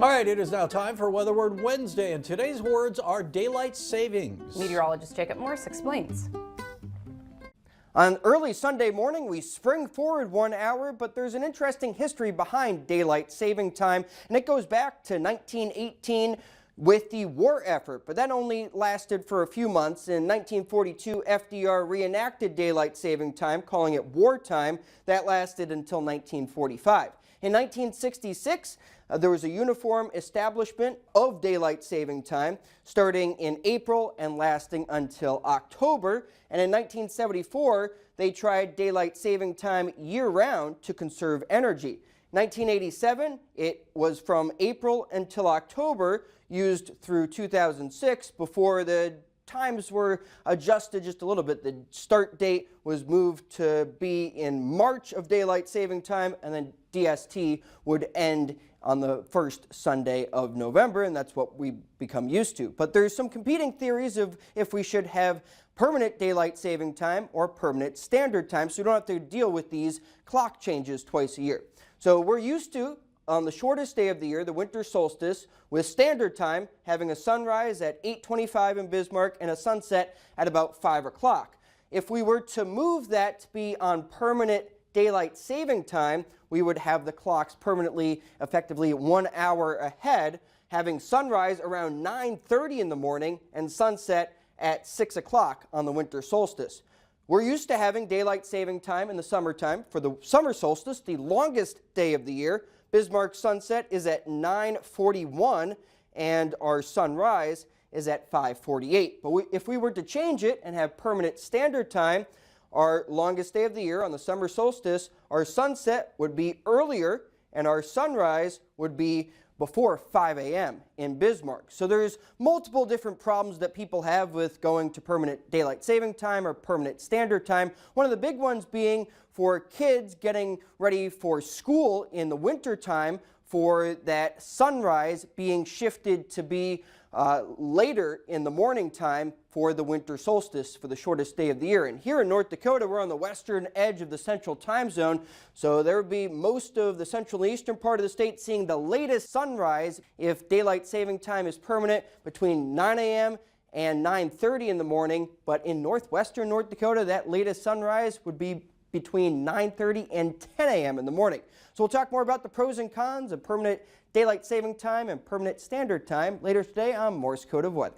All right, it is now time for Weather Word Wednesday, and today's words are daylight savings. Meteorologist Jacob Morse explains. On early Sunday morning, we spring forward 1 hour, but there's an interesting history behind daylight saving time, and it goes back to 1918 with the war effort, but that only lasted for a few months. In 1942, FDR reenacted daylight saving time, calling it wartime. That lasted until 1945. In 1966, there was a uniform establishment of daylight saving time starting in April and lasting until October. And in 1974, they tried daylight saving time year-round to conserve energy. 1987, it was from April until October, used through 2006 before the times were adjusted just a little bit. The start date was moved to be in March of daylight saving time, and then DST would end on the first Sunday of November, and that's what we become used to. But there's some competing theories of if we should have permanent daylight saving time or permanent standard time, so we don't have to deal with these clock changes twice a year. So we're used to, on the shortest day of the year, the winter solstice, with standard time having a sunrise at 8:25 in Bismarck and a sunset at about 5 o'clock. If we were to move that to be on permanent daylight saving time, we would have the clocks permanently, effectively 1 hour ahead, having sunrise around 9:30 in the morning and sunset at 6 o'clock on the winter solstice. We're used to having daylight saving time in the summertime. For the summer solstice, the longest day of the year, Bismarck's sunset is at 9:41 and our sunrise is at 5:48. But if we were to change it and have permanent standard time, our longest day of the year on the summer solstice, our sunset would be earlier and our sunrise would be before 5 a.m. in Bismarck. So there's multiple different problems that people have with going to permanent daylight saving time or permanent standard time. One of the big ones being for kids getting ready for school in the winter time, for that sunrise being shifted to be later in the morning time for the winter solstice, for the shortest day of the year. And here in North Dakota, we're on the western edge of the central time zone, so there would be most of the central and eastern part of the state seeing the latest sunrise if daylight saving time is permanent between 9 a.m. and 9:30 in the morning. But in northwestern North Dakota, that latest sunrise would be between 9:30 and 10 a.m. in the morning. So we'll talk more about the pros and cons of permanent daylight saving time and permanent standard time later today on Morse Code of Weather.